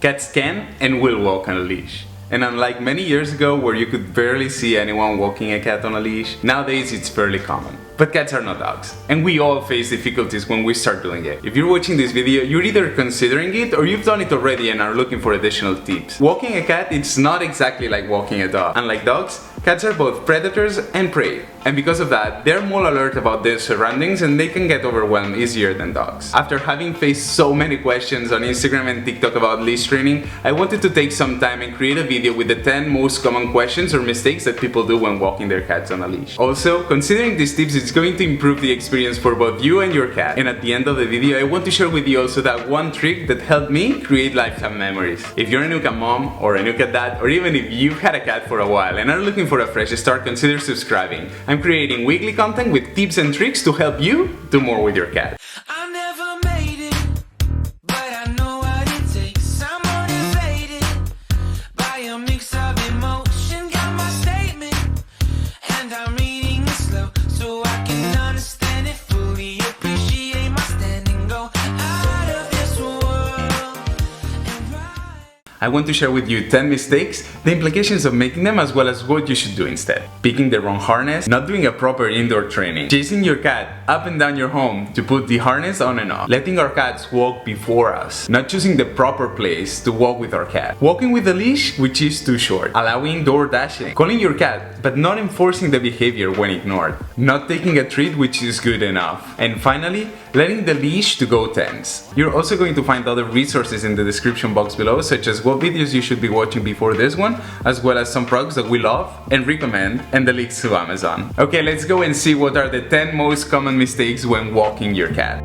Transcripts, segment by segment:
Cats can and will walk on a leash. And unlike many years ago where you could barely see anyone walking a cat on a leash, nowadays it's fairly common. But cats are not dogs, and we all face difficulties when we start doing it. If you're watching this video, you're either considering it or you've done it already and are looking for additional tips. Walking a cat, it's not exactly like walking a dog. Unlike dogs, cats are both predators and prey. And because of that, they're more alert about their surroundings and they can get overwhelmed easier than dogs. After having faced so many questions on Instagram and TikTok about leash training, I wanted to take some time and create a video with the 10 most common questions or mistakes that people do when walking their cats on a leash. Also, considering these tips, it's going to improve the experience for both you and your cat. And at the end of the video, I want to share with you also that one trick that helped me create lifetime memories. If you're a new cat mom or a new cat dad, or even if you've had a cat for a while and are looking for a fresh start, consider subscribing. I'm creating weekly content with tips and tricks to help you do more with your cat. I never made it, but I know what it takes. I'm motivated by a mix of emotion. Got my statement, and I'm reading it slow so I can understand it fully. Appreciate my standing, go out of this world and ride. I want to share with you 10 mistakes, the implications of making them, as well as what you should do instead. Picking the wrong harness, not doing a proper indoor training, chasing your cat up and down your home to put the harness on and off, letting our cats walk before us, not choosing the proper place to walk with our cat, walking with a leash which is too short, allowing door dashing, calling your cat but not enforcing the behavior when ignored, not taking a treat which is good enough, and finally, letting the leash to go tense. You're also going to find other resources in the description box below, such as what videos you should be watching before this one, as well as some products that we love and recommend, and the links to Amazon. Okay, let's go and see what are the 10 most common mistakes when walking your cat.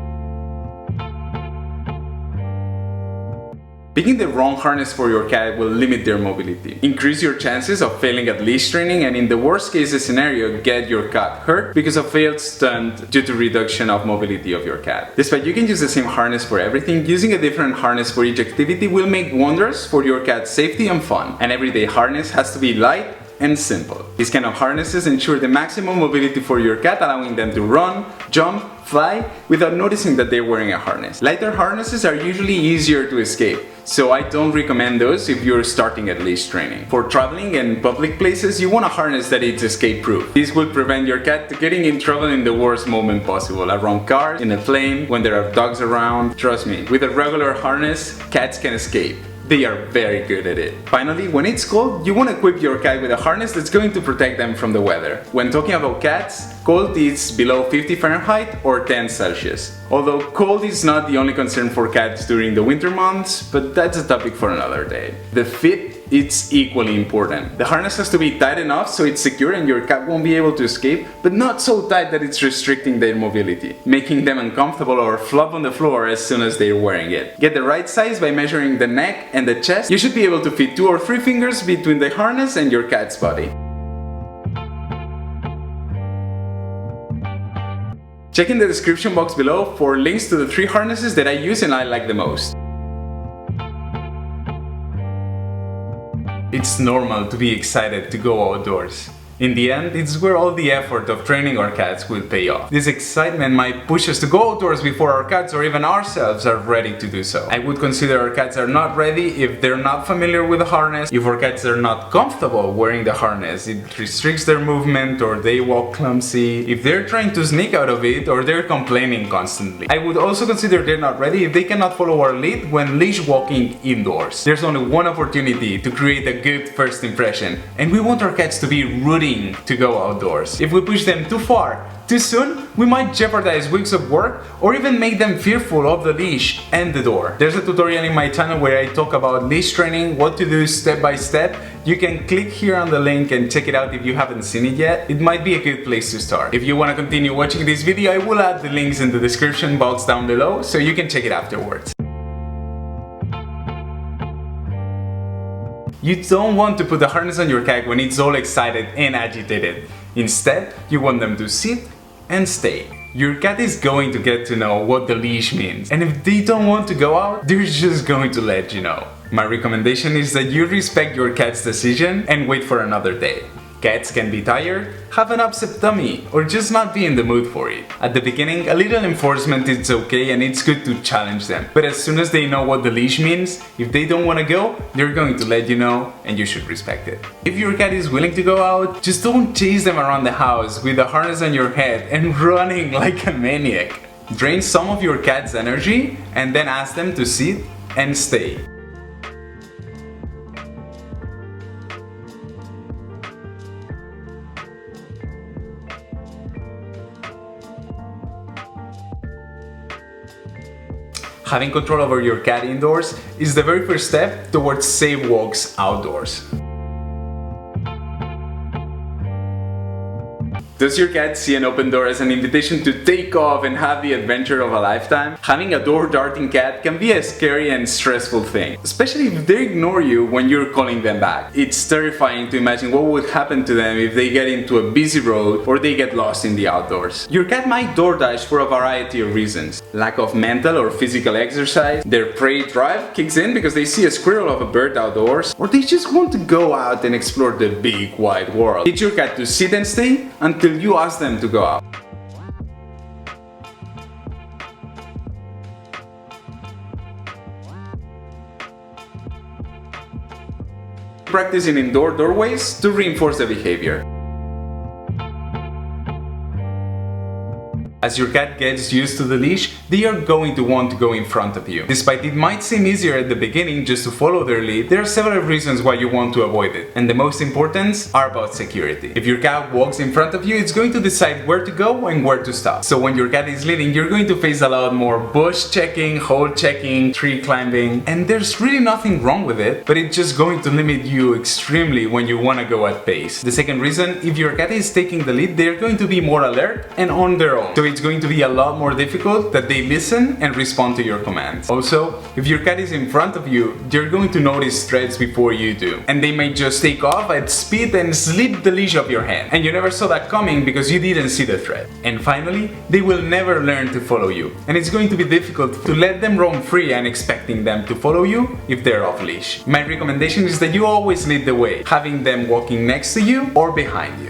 Picking the wrong harness for your cat will limit their mobility, increase your chances of failing at leash training, and in the worst case scenario, get your cat hurt because of failed stunt due to reduction of mobility of your cat. Despite you can use the same harness for everything, using a different harness for each activity will make wonders for your cat's safety and fun. An everyday harness has to be light and simple. These kind of harnesses ensure the maximum mobility for your cat, allowing them to run, jump, fly without noticing that they're wearing a harness. Lighter harnesses are usually easier to escape, so I don't recommend those if you're starting at leash training. For traveling and public places, you want a harness that is escape-proof. This will prevent your cat getting in trouble in the worst moment possible, around cars, in a plane, when there are dogs around. Trust me, with a regular harness, cats can escape. They are very good at it. Finally, when it's cold, you want to equip your cat with a harness that's going to protect them from the weather. When talking about cats, cold is below 50 Fahrenheit or 10 Celsius. Although cold is not the only concern for cats during the winter months, but that's a topic for another day. The fit, it's equally important. The harness has to be tight enough so it's secure and your cat won't be able to escape, but not so tight that it's restricting their mobility, making them uncomfortable or flop on the floor as soon as they're wearing it. Get the right size by measuring the neck and the chest. You should be able to fit 2 or 3 fingers between the harness and your cat's body. Check in the description box below for links to the 3 harnesses that I use and I like the most. It's normal to be excited to go outdoors. In the end, it's where all the effort of training our cats will pay off. This excitement might push us to go outdoors before our cats or even ourselves are ready to do so. I would consider our cats are not ready if they're not familiar with the harness, if our cats are not comfortable wearing the harness, it restricts their movement or they walk clumsy, if they're trying to sneak out of it or they're complaining constantly. I would also consider they're not ready if they cannot follow our lead when leash walking indoors. There's only one opportunity to create a good first impression, and we want our cats to be rooting to go outdoors. If we push them too far, too soon, we might jeopardize weeks of work or even make them fearful of the leash and the door. There's a tutorial in my channel where I talk about leash training, what to do step by step. You can click here on the link and check it out if you haven't seen it yet. It might be a good place to start. If you want to continue watching this video, I will add the links in the description box down below so you can check it afterwards. You don't want to put the harness on your cat when it's all excited and agitated. Instead, you want them to sit and stay. Your cat is going to get to know what the leash means, and if they don't want to go out, they're just going to let you know. My recommendation is that you respect your cat's decision and wait for another day. Cats can be tired, have an upset tummy, or just not be in the mood for it. At the beginning, a little enforcement is okay and it's good to challenge them. But as soon as they know what the leash means, if they don't want to go, they're going to let you know and you should respect it. If your cat is willing to go out, just don't chase them around the house with a harness on your head and running like a maniac. Drain some of your cat's energy and then ask them to sit and stay. Having control over your cat indoors is the very first step towards safe walks outdoors. Does your cat see an open door as an invitation to take off and have the adventure of a lifetime? Having a door-darting cat can be a scary and stressful thing, especially if they ignore you when you're calling them back. It's terrifying to imagine what would happen to them if they get into a busy road or they get lost in the outdoors. Your cat might door dash for a variety of reasons. Lack of mental or physical exercise, their prey drive kicks in because they see a squirrel or a bird outdoors, or they just want to go out and explore the big wide world. Teach your cat to sit and stay until you ask them to go out. Practice in indoor doorways to reinforce the behavior. As your cat gets used to the leash, they are going to want to go in front of you. Despite it might seem easier at the beginning just to follow their lead, there are several reasons why you want to avoid it. And the most important are about security. If your cat walks in front of you, it's going to decide where to go and where to stop. So when your cat is leading, you're going to face a lot more bush checking, hole checking, tree climbing, and there's really nothing wrong with it, but it's just going to limit you extremely when you want to go at pace. The second reason, if your cat is taking the lead, they're going to be more alert and on their own. So it's going to be a lot more difficult that they listen and respond to your commands. Also, if your cat is in front of you, they're going to notice threats before you do, and they may just take off at speed and slip the leash off your hand, and you never saw that coming because you didn't see the threat. And finally, they will never learn to follow you, and it's going to be difficult to let them roam free and expecting them to follow you if they're off leash. My recommendation is that you always lead the way, having them walking next to you or behind you.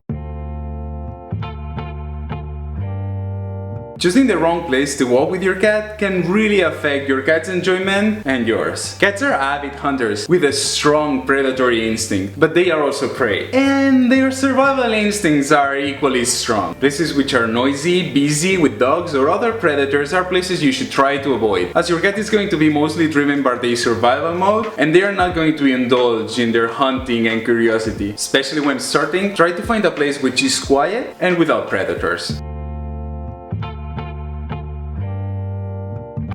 Choosing the wrong place to walk with your cat can really affect your cat's enjoyment and yours. Cats are avid hunters with a strong predatory instinct, but they are also prey. And their survival instincts are equally strong. Places which are noisy, busy with dogs or other predators are places you should try to avoid, as your cat is going to be mostly driven by their survival mode and they are not going to indulge in their hunting and curiosity. Especially when starting, try to find a place which is quiet and without predators.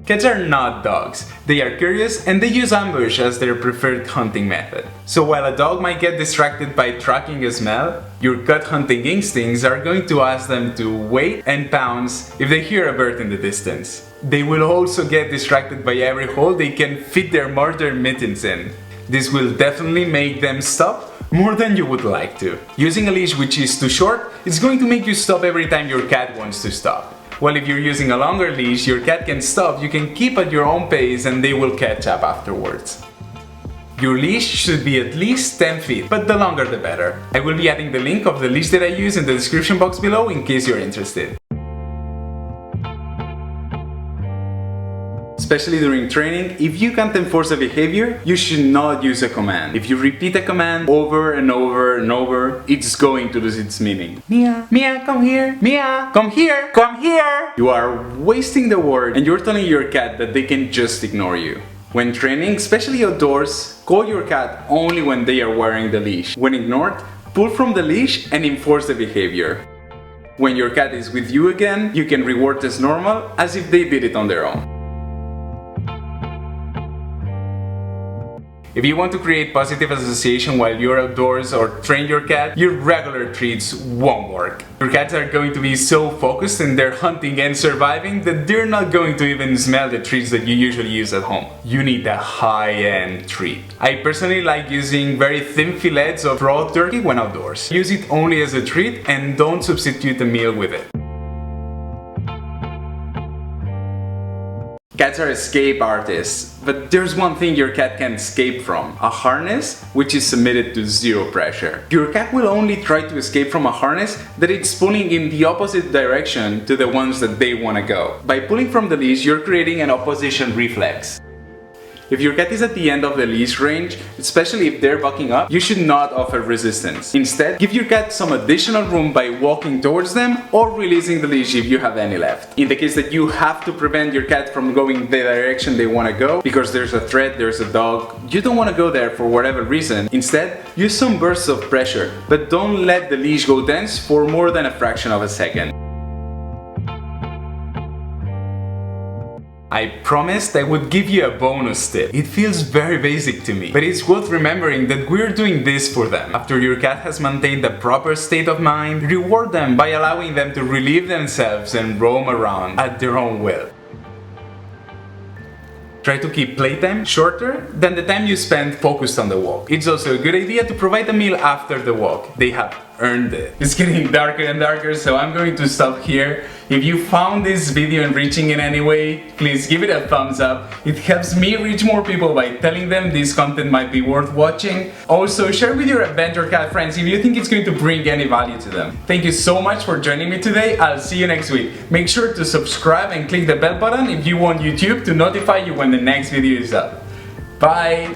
Cats are not dogs. They are curious and they use ambush as their preferred hunting method. So while a dog might get distracted by tracking a smell, your gut hunting instincts are going to ask them to wait and pounce if they hear a bird in the distance. They will also get distracted by every hole they can fit their murder mittens in. This will definitely make them stop more than you would like to. Using a leash which is too short, it's going to make you stop every time your cat wants to stop. While if you're using a longer leash, your cat can stop, you can keep at your own pace and they will catch up afterwards. Your leash should be at least 10 feet, but the longer the better. I will be adding the link of the leash that I use in the description box below in case you're interested. Especially during training, if you can't enforce a behavior, you should not use a command. If you repeat a command over and over and over, it's going to lose its meaning. Mia, Mia, come here. Mia, come here. Come here. You are wasting the word and you're telling your cat that they can just ignore you. When training, especially outdoors, call your cat only when they are wearing the leash. When ignored, pull from the leash and enforce the behavior. When your cat is with you again, you can reward as normal as if they did it on their own. If you want to create positive association while you're outdoors or train your cat, your regular treats won't work. Your cats are going to be so focused in their hunting and surviving that they're not going to even smell the treats that you usually use at home. You need a high-end treat. I personally like using very thin fillets of raw turkey when outdoors. Use it only as a treat and don't substitute a meal with it. cats are escape artists, but there's one thing your cat can escape from: a harness which is submitted to zero pressure. Your cat will only try to escape from a harness that it's pulling in the opposite direction to the ones that they want to go. By pulling from the leash, you're creating an opposition reflex. If your cat is at the end of the leash range, especially if they're bucking up, you should not offer resistance. Instead, give your cat some additional room by walking towards them or releasing the leash if you have any left. In the case that you have to prevent your cat from going the direction they want to go because there's a threat, there's a dog, you don't want to go there for whatever reason. Instead, use some bursts of pressure, but don't let the leash go tense for more than a fraction of a second. I promised I would give you a bonus tip. It feels very basic to me, but it's worth remembering that we're doing this for them. After your cat has maintained a proper state of mind, reward them by allowing them to relieve themselves and roam around at their own will. Try to keep playtime shorter than the time you spend focused on the walk. It's also a good idea to provide a meal after the walk. They have earned it. It's getting darker and darker, so I'm going to stop here. If you found this video enriching in any way, please give it a thumbs up. It helps me reach more people by telling them this content might be worth watching. Also, share with your adventure cat friends if you think it's going to bring any value to them. Thank you so much for joining me today. I'll see you next week. Make sure to subscribe and click the bell button if you want YouTube to notify you when the next video is up. Bye!